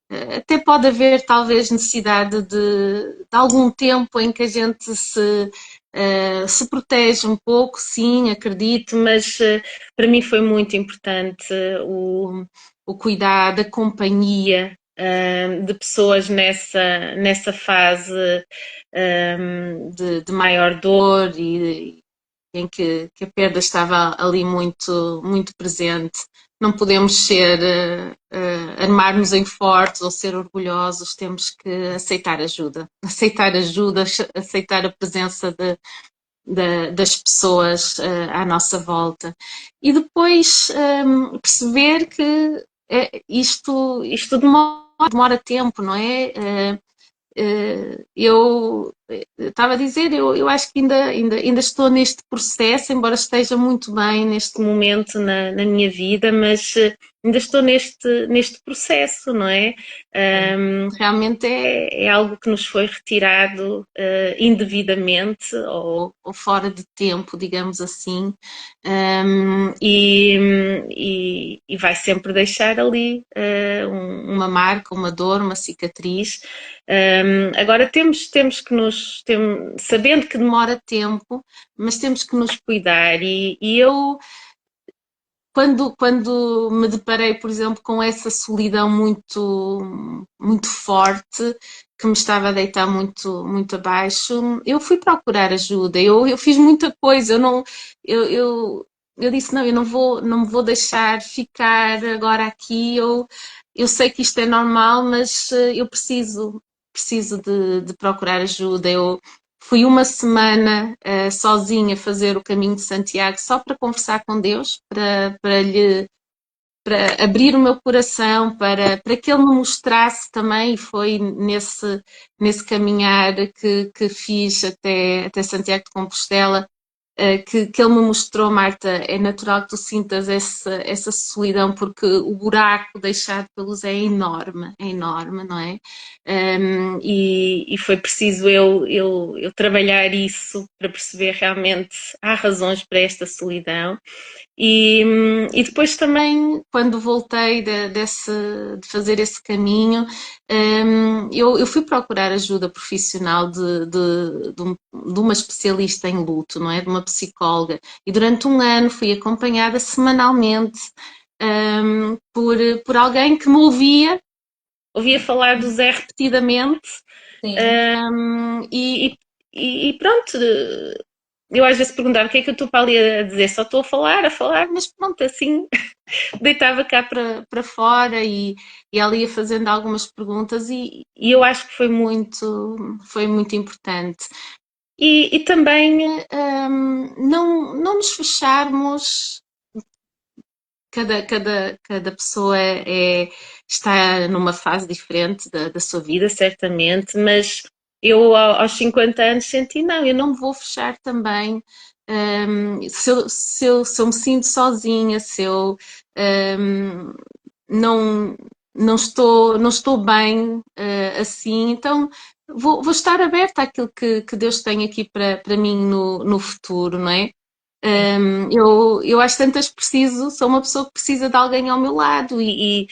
até pode haver talvez necessidade de algum tempo em que a gente se protege um pouco, sim, acredito, mas para mim foi muito importante o cuidado, a companhia de pessoas nessa fase de maior dor e em que a perda estava ali muito presente. Não podemos armar-nos em fortes ou ser orgulhosos, temos que aceitar ajuda, aceitar a presença das pessoas à nossa volta. E depois perceber que isto demora tempo, não é? Eu estava a dizer, eu acho que ainda estou neste processo, embora esteja muito bem neste momento na minha vida, mas ainda estou neste processo, não é? Realmente é algo que nos foi retirado indevidamente ou fora de tempo, digamos assim, e vai sempre deixar ali uma marca, uma dor, uma cicatriz. Agora temos que sabendo que demora tempo, mas temos que nos cuidar e eu quando me deparei, por exemplo, com essa solidão muito forte, que me estava a deitar muito abaixo, eu fui procurar ajuda. Eu fiz muita coisa. Eu, eu, eu disse, não, eu não me vou deixar ficar agora aqui. Eu sei que isto é normal, mas eu preciso de procurar ajuda. Eu fui uma semana sozinha fazer o caminho de Santiago só para conversar com Deus, para abrir o meu coração, para que Ele me mostrasse também, e foi nesse caminhar que fiz até Santiago de Compostela, que Ele me mostrou, Marta, é natural que tu sintas essa solidão, porque o buraco deixado pela luz é enorme, não é? E foi preciso eu trabalhar isso para perceber realmente há razões para esta solidão. E depois também, quando voltei de fazer esse caminho, eu fui procurar ajuda profissional de uma especialista em luto, não é? De uma psicóloga. E durante um ano fui acompanhada semanalmente por alguém que me ouvia falar do Zé repetidamente. Sim. E pronto, eu às vezes perguntava o que é que eu estou para ali a dizer, só estou a falar, mas pronto, assim deitava cá para fora e ela ia fazendo algumas perguntas e eu acho que foi muito importante. E também não nos fecharmos, cada pessoa está numa fase diferente da sua vida, certamente, mas eu aos 50 anos senti, não, eu não me vou fechar também. Se eu me sinto sozinha, se eu um, não, não estou bem assim, então vou estar aberta àquilo que Deus tem aqui para mim no futuro, não é? Eu às tantas sou uma pessoa que precisa de alguém ao meu lado e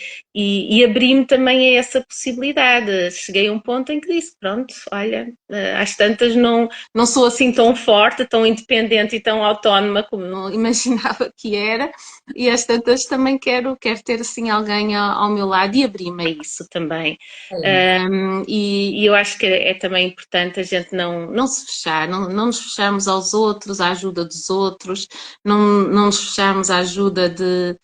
abri-me também a essa possibilidade. Cheguei a um ponto em que disse: pronto, olha, às tantas não sou assim tão forte, tão independente e tão autónoma como eu imaginava que era, e às tantas também quero ter assim alguém ao meu lado e abri-me a isso também. É. E eu acho que é também importante a gente não se fechar, não nos fecharmos aos outros, à ajuda dos outros, não nos fecharmos à ajuda de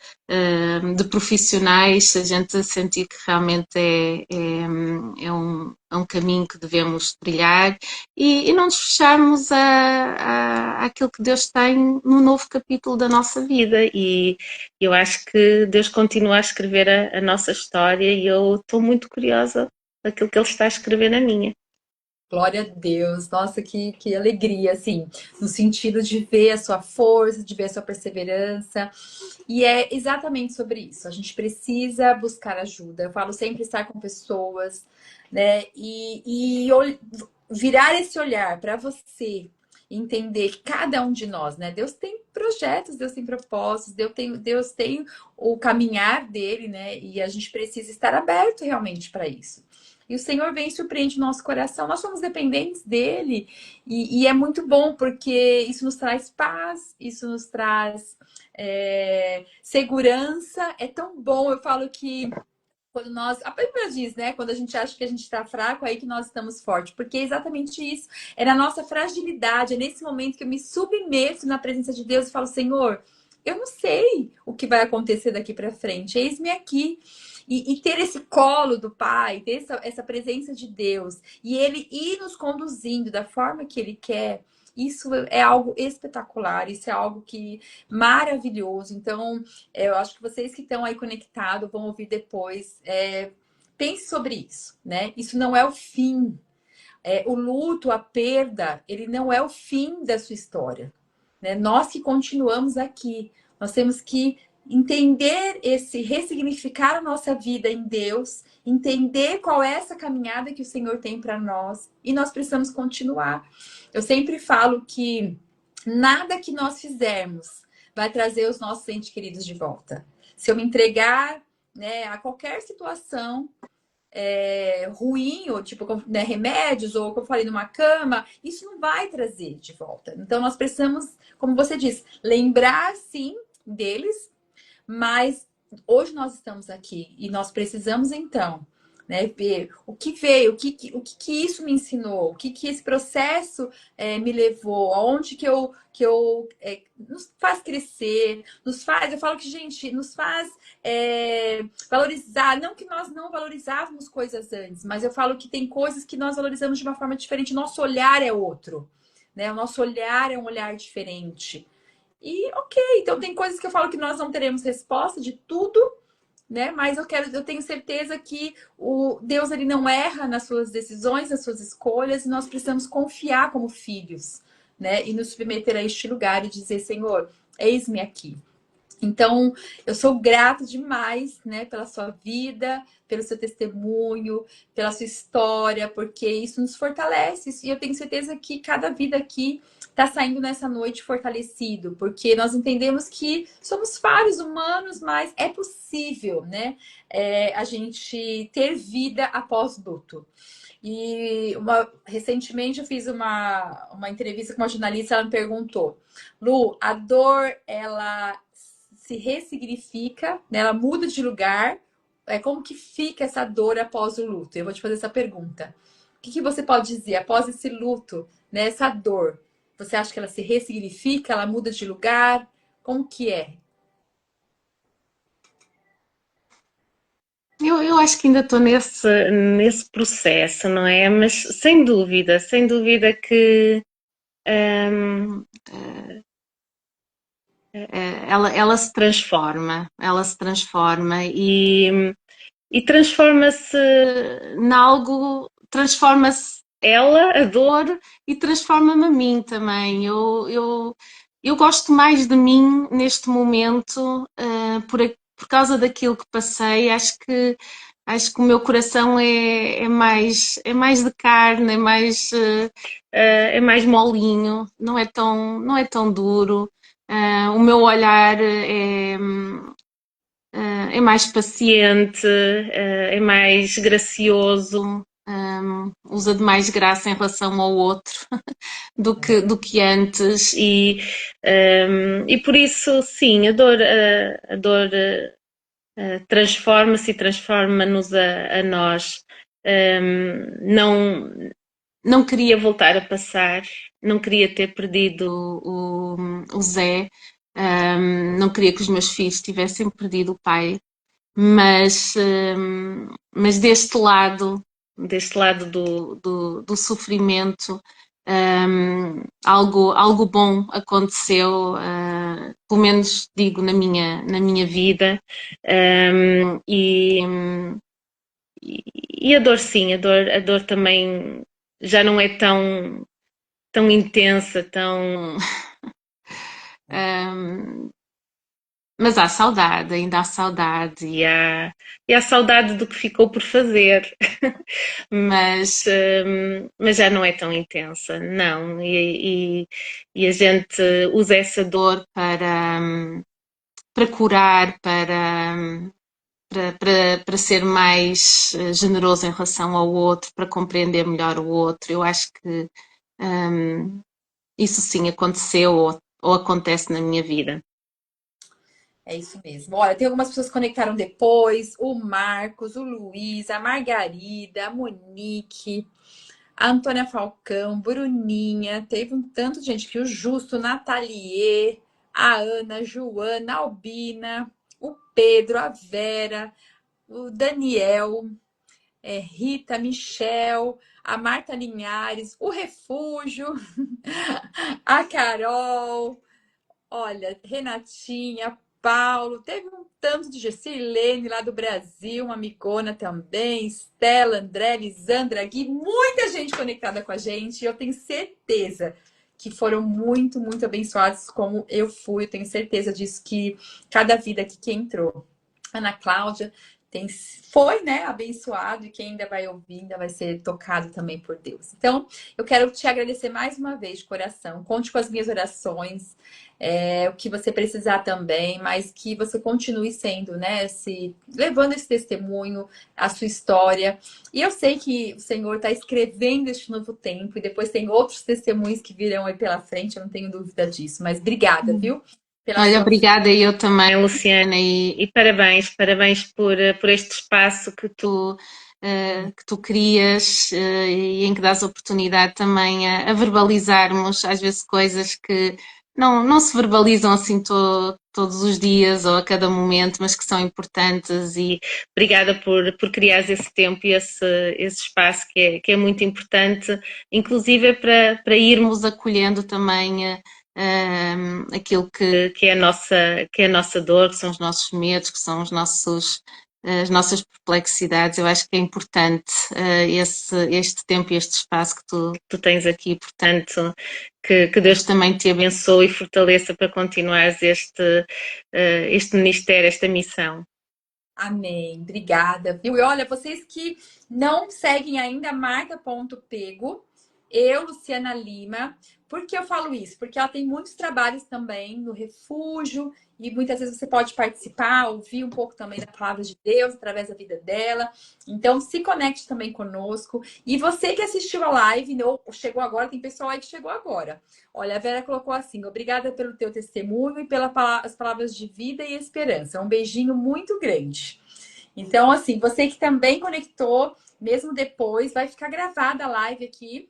profissionais, se a gente sentir que realmente é um caminho que devemos trilhar e não nos fecharmos àquilo que Deus tem no novo capítulo da nossa vida. E eu acho que Deus continua a escrever a nossa história e eu estou muito curiosa daquilo que Ele está a escrever na minha. Glória a Deus. Nossa, que alegria, assim, no sentido de ver a sua força, de ver a sua perseverança. E é exatamente sobre isso. A gente precisa buscar ajuda. Eu falo sempre estar com pessoas, né? E virar esse olhar para você entender que cada um de nós, né? Deus tem projetos, Deus tem propósitos, Deus tem o caminhar dele, né? E a gente precisa estar aberto realmente para isso. E o Senhor vem e surpreende o nosso coração. Nós somos dependentes dele. E é muito bom, porque isso nos traz paz, isso nos traz segurança. É tão bom. Eu falo que quando nós, a Bíblia diz, né? Quando a gente acha que a gente está fraco, é aí que nós estamos fortes. Porque é exatamente isso. É na nossa fragilidade, é nesse momento que eu me submeto na presença de Deus e falo, Senhor, eu não sei o que vai acontecer daqui para frente. Eis-me aqui. E ter esse colo do Pai, ter essa presença de Deus, e Ele ir nos conduzindo da forma que Ele quer, isso é algo espetacular, isso é algo que maravilhoso. Então, eu acho que vocês que estão aí conectados vão ouvir depois. Pense sobre isso, né? Isso não é o fim. O luto, a perda, ele não é o fim da sua história, né? Nós que continuamos aqui, nós temos que entender ressignificar a nossa vida em Deus, entender qual é essa caminhada que o Senhor tem para nós e nós precisamos continuar. Eu sempre falo que nada que nós fizermos vai trazer os nossos entes queridos de volta. Se eu me entregar, né, a qualquer situação ruim, ou tipo, né, remédios, ou como eu falei, numa cama, isso não vai trazer de volta. Então, nós precisamos, como você disse, lembrar sim deles, mas hoje nós estamos aqui e nós precisamos então, né, ver o que veio, o que isso me ensinou, o que esse processo me levou, aonde que eu nos faz crescer, nos faz, eu falo que, gente, nos faz valorizar, não que nós não valorizávamos coisas antes, mas eu falo que tem coisas que nós valorizamos de uma forma diferente, nosso olhar é outro, né? O nosso olhar é um olhar diferente. E ok, então tem coisas que eu falo que nós não teremos resposta de tudo, né? Mas eu tenho certeza que o Deus ele não erra nas suas decisões, nas suas escolhas, e nós precisamos confiar como filhos, né? E nos submeter a este lugar e dizer, Senhor, eis-me aqui. Então, eu sou grata demais, né, pela sua vida, pelo seu testemunho, pela sua história, porque isso nos fortalece. E eu tenho certeza que cada vida aqui está saindo nessa noite fortalecido, porque nós entendemos que somos falhos humanos, mas é possível, né, a gente ter vida após luto. E recentemente eu fiz uma entrevista com uma jornalista, ela me perguntou, Lu, a dor, ela se ressignifica, né? Ela muda de lugar. Como que fica essa dor após o luto? Eu vou te fazer essa pergunta. O que você pode dizer após esse luto, né? Essa dor? Você acha que ela se ressignifica? Ela muda de lugar? Como que é? Eu acho que ainda estou nesse processo, não é? Mas sem dúvida que hum, ela se transforma e transforma-se em algo, transforma-se ela, a dor, e transforma-me a mim também. Eu gosto mais de mim neste momento, por causa daquilo que passei. Acho que o meu coração é mais de carne, é mais molinho, não é tão duro. O meu olhar é mais paciente, é mais gracioso, usa de mais graça em relação ao outro do que antes. E por isso, sim, a dor transforma-se e transforma-nos a nós. Não, não queria voltar a passar, não queria ter perdido o Zé, não queria que os meus filhos tivessem perdido o pai, mas deste lado do sofrimento, algo bom aconteceu, pelo menos digo na minha vida, e a dor sim, a dor também já não é tão intensa, tão Mas há saudade, ainda há saudade, e há saudade do que ficou por fazer, mas já não é tão intensa, não. E a gente usa essa dor para curar, para ser mais generoso em relação ao outro, para compreender melhor o outro. Eu acho que hum, isso sim aconteceu ou acontece na minha vida. É isso mesmo. Olha, tem algumas pessoas que conectaram depois: o Marcos, o Luiz, a Margarida, a Monique, a Antônia Falcão, Bruninha. Teve um tanto de gente aqui: o Justo, Nathalie, a Ana, a Joana, a Albina, o Pedro, a Vera, o Daniel, Rita, Michel, a Marta Linhares, o Refúgio, a Carol. Olha, Renatinha, Paulo, teve um tanto de gente, Sirlene lá do Brasil, uma amigona também, Stella, André, Lisandra, Gui, muita gente conectada com a gente. E eu tenho certeza que foram muito, muito abençoados como eu fui. Eu tenho certeza disso, que cada vida aqui que entrou. Ana Cláudia foi, né, abençoado, e quem ainda vai ouvir ainda vai ser tocado também por Deus. Então, eu quero te agradecer mais uma vez de coração. Conte com as minhas orações, o que você precisar também, mas que você continue sendo, né, levando esse testemunho, a sua história. E eu sei que o Senhor está escrevendo este novo tempo, e depois tem outros testemunhos que virão aí pela frente, eu não tenho dúvida disso. Mas obrigada, viu? Pela Olha, sua vida. obrigada eu também, Luciana, e parabéns, parabéns por este espaço que tu crias e em que dás oportunidade também a verbalizarmos às vezes coisas que não se verbalizam assim todos os dias ou a cada momento, mas que são importantes e obrigada por criares esse tempo e esse espaço que é muito importante, inclusive para irmos acolhendo também aquilo que é a nossa dor, que são os nossos medos, que são as nossas perplexidades. Eu acho que é importante este tempo e este espaço que tu tens aqui, portanto, que Deus também te abençoe e fortaleça para continuares este ministério, esta missão. Amém. Obrigada, viu? E olha, vocês que não seguem ainda Marta.pego, eu, Luciana Lima. Por que eu falo isso? Porque ela tem muitos trabalhos também no refúgio, e muitas vezes você pode participar, ouvir um pouco também da palavra de Deus através da vida dela. Então, se conecte também conosco. E você que assistiu a live, ou chegou agora, tem pessoal aí que chegou agora. Olha, a Vera colocou assim: obrigada pelo teu testemunho e pelas palavras de vida e esperança. Um beijinho muito grande. Então, assim, você que também conectou, mesmo depois, vai ficar gravada a live aqui.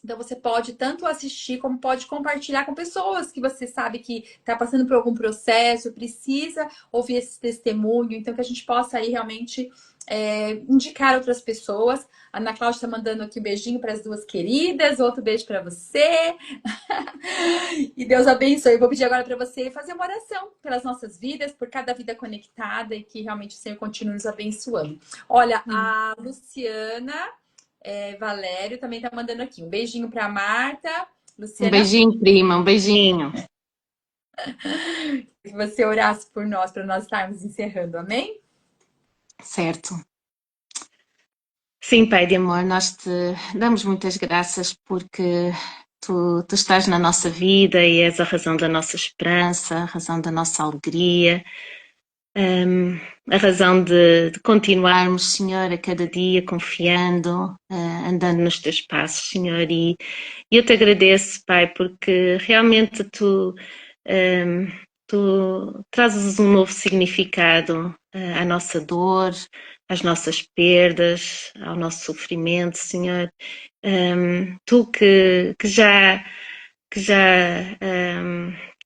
Então, você pode tanto assistir como pode compartilhar com pessoas que você sabe que está passando por algum processo, precisa ouvir esse testemunho. Então, que a gente possa aí realmente indicar outras pessoas. A Ana Cláudia está mandando aqui um beijinho para as duas queridas, outro beijo para você. E Deus abençoe. Eu vou pedir agora para você fazer uma oração pelas nossas vidas, por cada vida conectada, e que realmente o Senhor continue nos abençoando. Olha, a Luciana Valério também tá mandando aqui um beijinho para Marta. Um Luciana, beijinho, prima, um beijinho. que você orasse por nós, para nós estarmos encerrando, amém? Certo. Sim, Pai de amor, nós te damos muitas graças porque tu estás na nossa vida e és a razão da nossa esperança, a razão da nossa alegria, a razão de continuarmos, Senhor, a cada dia confiando, andando nos teus passos, Senhor. E eu te agradeço, Pai, porque realmente tu trazes um novo significado à nossa dor, às nossas perdas, ao nosso sofrimento, Senhor. Tu que já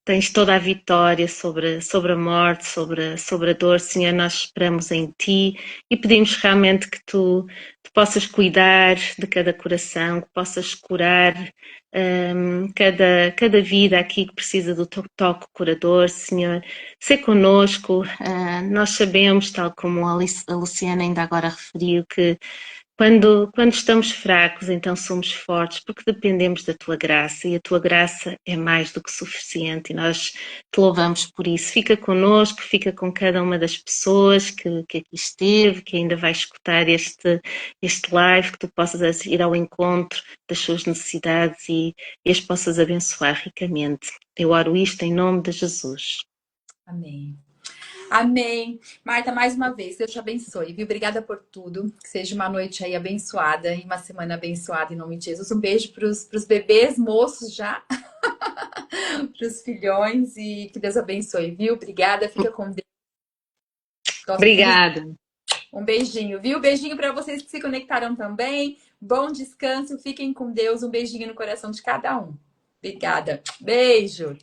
tens toda a vitória sobre a morte, sobre a dor, Senhor, nós esperamos em Ti e pedimos realmente que tu possas cuidar de cada coração, que possas curar cada vida aqui que precisa do teu toque curador, Senhor. Ser connosco, nós sabemos, tal como a Luciana ainda agora referiu, que Quando estamos fracos, então somos fortes, porque dependemos da tua graça e a tua graça é mais do que suficiente e nós te louvamos por isso. Fica connosco, fica com cada uma das pessoas que aqui esteve, que ainda vai escutar este live, que tu possas ir ao encontro das suas necessidades e as possas abençoar ricamente. Eu oro isto em nome de Jesus. Amém. Amém. Marta, mais uma vez, Deus te abençoe, viu? Obrigada por tudo. Que seja uma noite aí abençoada e uma semana abençoada em nome de Jesus. Um beijo pros bebês, moços já, pros filhões e que Deus abençoe, viu? Obrigada, fica com Deus. Obrigada. Um beijinho, viu? Beijinho para vocês que se conectaram também. Bom descanso, fiquem com Deus. Um beijinho no coração de cada um. Obrigada. Beijo.